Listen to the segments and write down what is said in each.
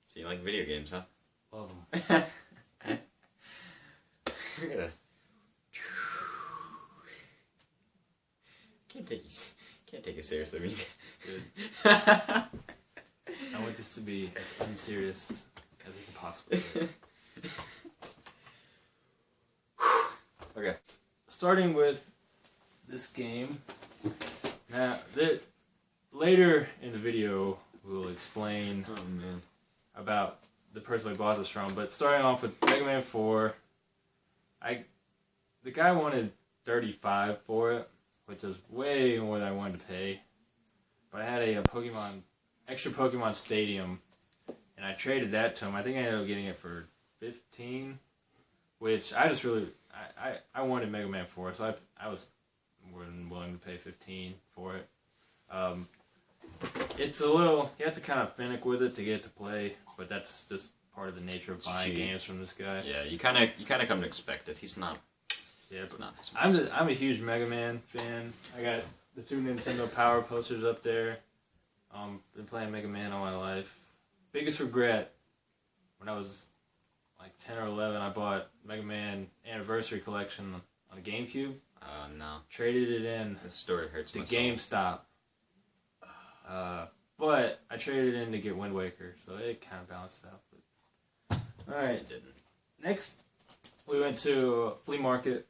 So you like video games, huh? Love them. We're gonna... Can't take it seriously when you... I want this to be as unserious as it can possibly be. Okay. Starting with this game. Now, later in the video, we'll explain about the person we bought this from. But starting off with Mega Man 4, the guy wanted $35 for it, which is way more than I wanted to pay. But I had a extra Pokemon Stadium, and I traded that to him. I think I ended up getting it for $15, which I just really... I wanted Mega Man 4, so I was more than willing to pay $15 for it. It's a little... You have to kind of finick with it to get it to play, but that's just part of the nature of buying games from this guy. Yeah, you kind of come to expect it. He's not... Yeah, it's not this much. I'm a huge Mega Man fan. I got the 2 Nintendo Power posters up there. Been playing Mega Man all my life. Biggest regret, when I was like 10 or 11, I bought Mega Man Anniversary Collection on a GameCube. No. Traded it in this story hurts to GameStop. But I traded it in to get Wind Waker, so it kind of balanced out. Alright. It didn't. Next, we went to a flea market.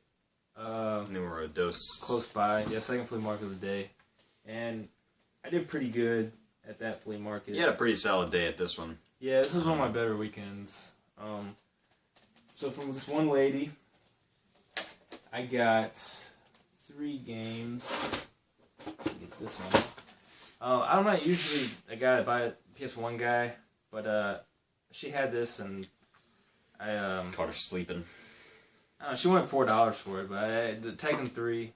Numero dos. Close by. Yeah, second flea market of the day. And I did pretty good at that flea market. You had a pretty solid day at this one. Yeah, this was one of my better weekends. So from this one lady, I got 3 games. Get this one. I'm not usually a guy that buy a PS1 guy, but she had this and I caught her sleeping. She wanted $4 for it, but the Tekken 3.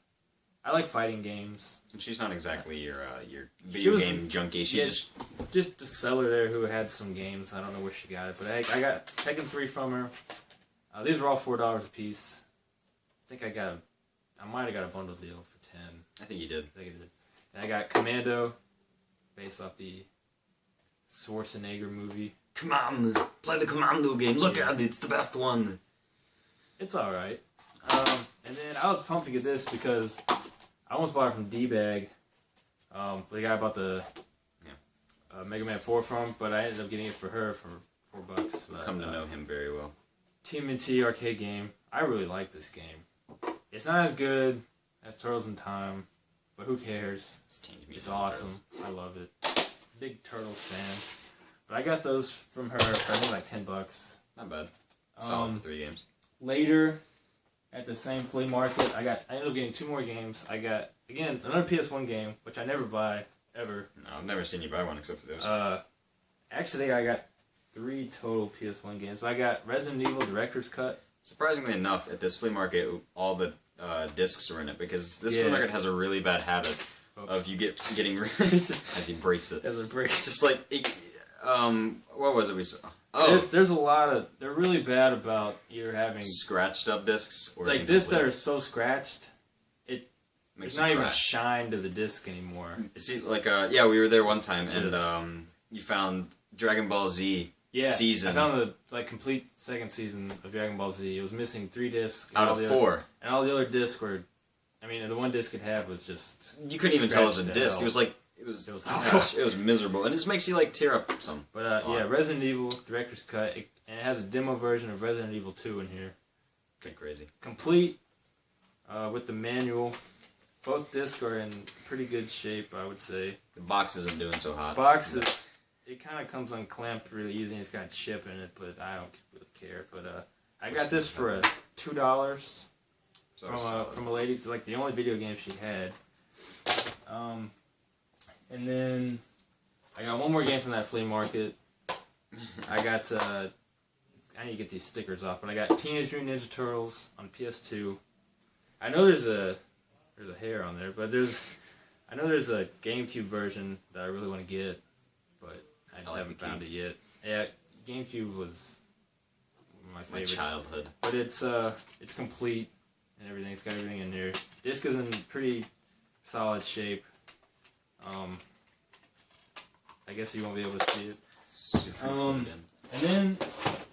I like fighting games. She's not exactly your video game junkie. She just a seller there who had some games. I don't know where she got it, but I got Tekken 3 from her. These were all $4 a piece. I think I might have got a bundle deal for 10. I think you did. I think I did. And I got Commando, based off the Schwarzenegger movie. Come on, play the Commando game. Look at it, it's the best one. It's alright. And then I was pumped to get this because I almost bought it from D-Bag. The guy I bought the Mega Man 4 from, but I ended up getting it for her for $4. You've come to know him very well. TMNT arcade game. I really like this game. It's not as good as Turtles in Time, but who cares? It's awesome. I love it. Big Turtles fan. But I got those from her for I think like $10. Not bad. Solid for 3 games. Later, at the same flea market, I ended up getting 2 more games. I got, again, another PS1 game, which I never buy, ever. No, I've never seen you buy one except for those. Actually, I got 3 total PS1 games, but I got Resident Evil Director's Cut. Surprisingly enough, at this flea market, all the discs are in it, because this flea market has a really bad habit of you getting as he breaks it. As it breaks. Just like, what was it we saw? Oh, there's a lot of... They're really bad about either having... scratched up discs or... Like discs that are so scratched, there's not even a shine to the disc anymore. See, like, yeah, we were there one time, and you found Dragon Ball Z season. I found the complete second season of Dragon Ball Z. It was missing 3 discs. Out of 4. And all the other discs were... I mean, the one disc it had was just... You couldn't even tell it was a disc. It was like... It was miserable, and this makes you like tear up some. But yeah, Resident Evil Director's Cut, and it has a demo version of Resident Evil 2 in here. Good crazy. Complete with the manual. Both discs are in pretty good shape, I would say. The box isn't doing so hot. Box it kind of comes unclamped really easy, and it's got a chip in it, but I don't really care. But I got this for $2 from a lady. It's like the only video game she had. And then I got one more game from that flea market. I got I need to get these stickers off, but I got Teenage Mutant Ninja Turtles on PS2. I know there's a hair on there, but I know there's a GameCube version that I really want to get, but I just haven't found it yet. Yeah, GameCube was my favorite. My childhood. But it's complete and everything. It's got everything in there. Disc is in pretty solid shape. I guess you won't be able to see it. And then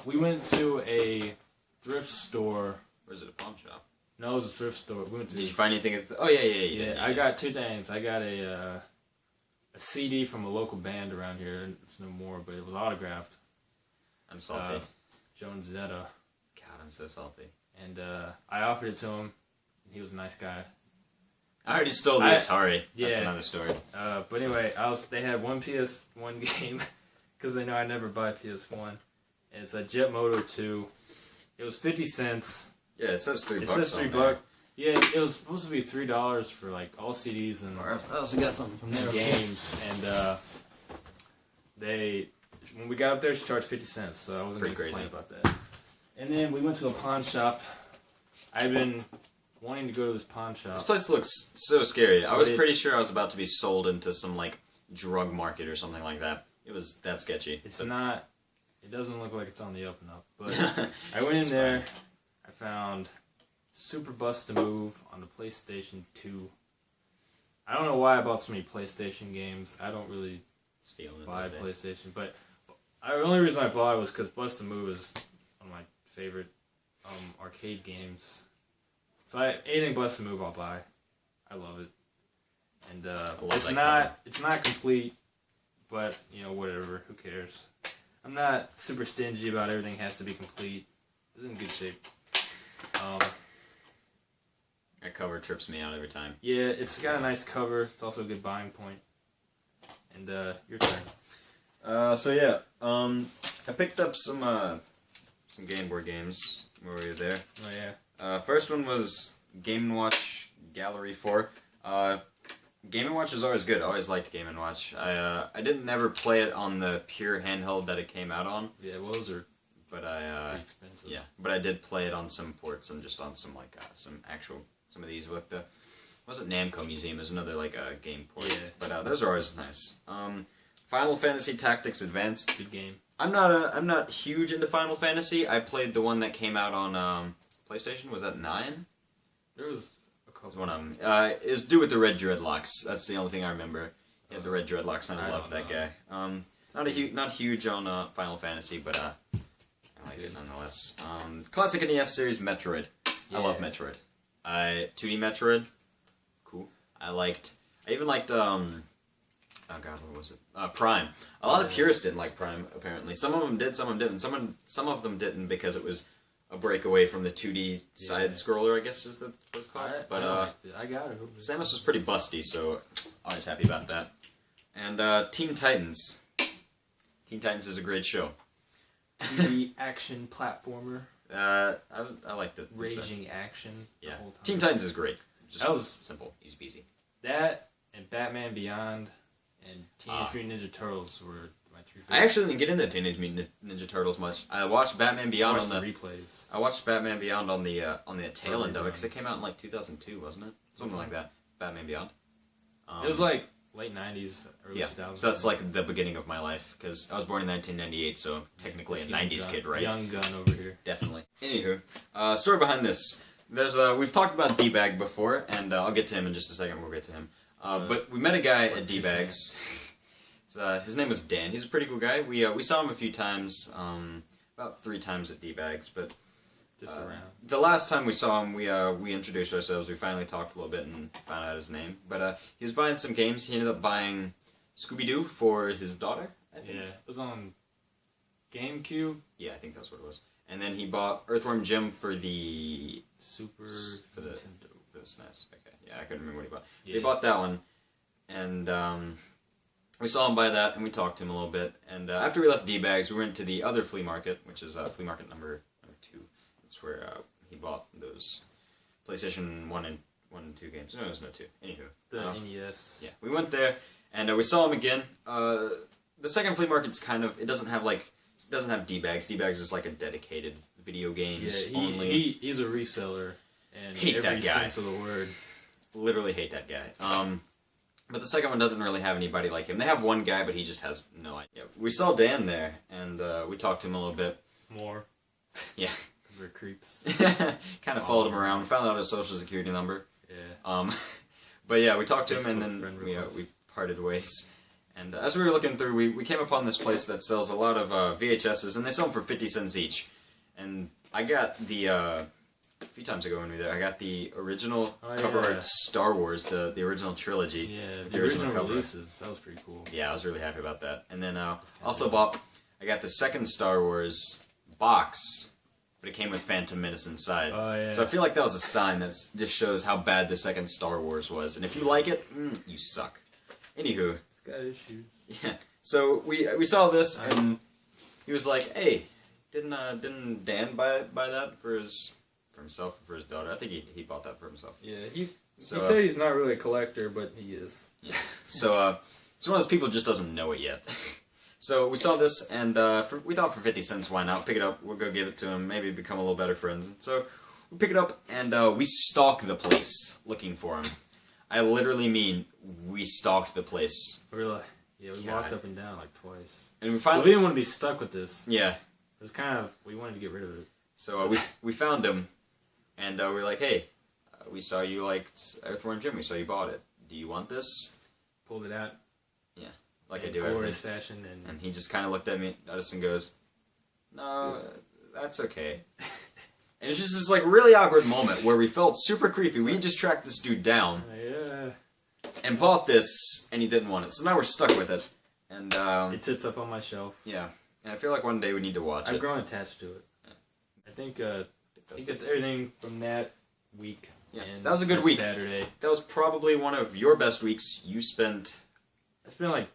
we went to a thrift store. Or is it a pawn shop? No, it was a thrift store. We went to. Did you find anything? Oh yeah. Yeah, I got 2 things. I got a CD from a local band around here. It's no more, but it was autographed. I'm salty. Joan Zeta. God, I'm so salty. And I offered it to him. He was a nice guy. I already stole the Atari. Yeah. That's another story. But anyway, they had one PS1 game because they know I never buy PS1. And it's a Jet Moto 2. It was 50 cents. Yeah, it says $3. It says $3. Yeah, it was supposed to be $3 for like all CDs and I also got something from there. games. And when we got up there, she charged 50 cents. So I wasn't going to complain about that. And then we went to a pawn shop. I've been wanting to go to this pawn shop. This place looks so scary. I was pretty sure I was about to be sold into some like drug market or something like that. It was that sketchy. It's not. It doesn't look like it's on the up and up. But I went in there. I found Super Bust a Move on the PlayStation 2. I don't know why I bought so many PlayStation games. I don't really buy PlayStation, but the only reason I bought it was because Bust a Move is one of my favorite arcade games. So anything Bust a Move I'll buy. I love it. And it's not complete, but you know, whatever, who cares. I'm not super stingy about everything has to be complete. It's in good shape. That cover trips me out every time. Yeah, it's got a nice cover. It's also a good buying point. And your turn. So yeah, I picked up some Game Boy games while we were there. Oh yeah. First one was Game & Watch Gallery 4. Game & Watch is always good. I always liked Game & Watch. I didn't never play it on the pure handheld that it came out on. Yeah, well, those are pretty expensive. Yeah, but I did play it on some ports and just on some like some of these with the was it Namco Museum? There's another like game port. Yeah. But those are always nice. Final Fantasy Tactics Advanced. Good game. I'm not huge into Final Fantasy. I played the one that came out on PlayStation. Was that 9? There was a couple. One of them. It was due with the red dreadlocks. That's the only thing I remember. He had the red dreadlocks, and I loved that guy. Not huge on Final Fantasy, but I like it nonetheless. Classic NES series Metroid. Yeah. I love Metroid. 2D Metroid. Cool. I even liked oh god, what was it? Prime. A lot of purists didn't like Prime, apparently. Some of them did, some of them didn't. Some of them didn't because it was a break away from the 2D side-scroller, I guess is what it's called. I got it. Samus was pretty busty, so always happy about that. And Teen Titans. Teen Titans is a great show. The action platformer. I liked it. Raging action. Yeah. The whole time. Teen Titans is great. Just that was simple, easy peasy. That and Batman Beyond and Teenage Mutant Ninja Turtles were my 3 favorites. I actually didn't get into Teenage Mutant Ninja Turtles much. I watched Batman Beyond on the replays. I watched Batman Beyond on the tail end of it because it came out in like 2002, wasn't it? Something like that. Batman Beyond. It was like late 90s, early 2000s. So that's like the beginning of my life because I was born in 1998, so technically a 90s kid, right? Young gun over here. Definitely. Anywho, story behind this. There's we've talked about D-Bag before, and I'll get to him in just a second. We'll get to him. But we met a guy at D-Bags. His name was Dan. He's a pretty cool guy. We saw him a few times, about 3 times at D-Bags, but just around. The last time we saw him, we introduced ourselves. We finally talked a little bit and found out his name. But he was buying some games. He ended up buying Scooby-Doo for his daughter, I think. Yeah, it was on GameCube. Yeah, I think that's what it was. And then he bought Earthworm Jim for the for the SNES. Okay, yeah, I couldn't remember what he bought. Yeah. He bought that one, and we saw him buy that, and we talked to him a little bit. And after we left D-Bags, we went to the other flea market, which is flea market number 2. That's where he bought those PlayStation 1 and 2 games. No, there's no 2. Anywho, the NES. Yeah, we went there, and we saw him again. The second flea market's kind of doesn't have D-Bags. D-Bags is like a dedicated video games only. He's a reseller, and hate every that guy. sense of the word. Literally hate that guy. But the second one doesn't really have anybody like him. They have one guy, but he just has no idea. We saw Dan there, and we talked to him a little bit. More. Yeah. Because we're creeps. Kind of followed him around. Found out his social security number. Yeah. But yeah, we talked to him, and then we parted ways. And as we were looking through, we came upon this place that sells a lot of VHSs, and they sell them for 50 cents each. And I got the, a few times ago when we were there, I got the original cover art Star Wars, the original trilogy. Yeah, the original releases. That was pretty cool. Yeah, I was really happy about that. And then I got the second Star Wars box, but it came with Phantom Menace inside. Oh, yeah. So I feel like that was a sign that just shows how bad the second Star Wars was. And if you like it, you suck. Anywho. It's got issues. Yeah. So we saw this, and he was like, "Hey, didn't Dan buy that for himself or for his daughter? I think he bought that for himself." Yeah, he said he's not really a collector, but he is. Yeah. So he's one of those people who just doesn't know it yet. So we saw this, and we thought for 50 cents, why not? Pick it up, we'll go give it to him, maybe become a little better friends. So we pick it up, and we stalk the place looking for him. I literally mean we stalked the place. Really? Yeah, we walked up and down like twice. And we didn't want to be stuck with this. Yeah. It was kind of, we wanted to get rid of it. So we found him, and we were like, "Hey, we saw you liked Earthworm Jim. We saw you bought it. Do you want this?" Pulled it out. Yeah, like I do everything. Fashion, and he just kind of looked at us and goes, "No, that's okay." And it's just this like really awkward moment where we felt super creepy. We just tracked this dude down. Yeah. And bought this, and he didn't want it. So now we're stuck with it. And it sits up on my shelf. Yeah. And I feel like one day we need to watch it. I've grown attached to it. Yeah. I think it's everything from that week. Yeah. That was a good week. Saturday. That was probably one of your best weeks. You spent... I spent like,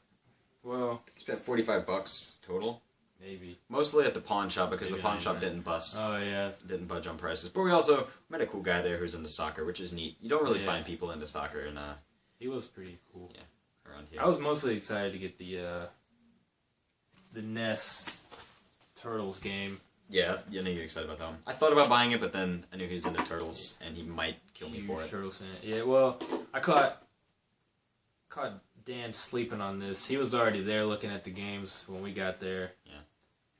well... You spent $45 total. Maybe. Mostly at the pawn shop, because the pawn shop didn't bust. Oh, yeah. Didn't budge on prices. But we also met a cool guy there who's into soccer, which is neat. You don't really find people into soccer in... He was pretty cool. Yeah, around here. I was mostly excited to get the NES Turtles game. Yeah, I knew you were excited about that one. I thought about buying it, but then I knew he was into Turtles, and he might kill me for it. Turtles fan. Yeah, well, I caught Dan sleeping on this. He was already there looking at the games when we got there. Yeah.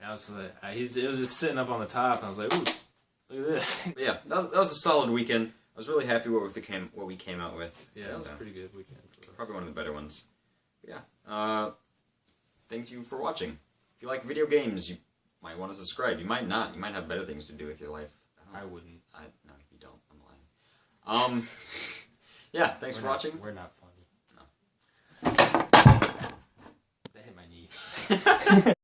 And I was like, it was just sitting up on the top, and I was like, ooh, look at this. But yeah, that was a solid weekend. I was really happy what we came out with. Yeah, that was a pretty good weekend for us. Probably one of the better ones. But yeah, thank you for watching. If you like video games, you might want to subscribe. You might not. You might have better things to do with your life. I wouldn't. No, you don't. I'm lying. Yeah, thanks for watching. We're not funny. No. That hit my knee.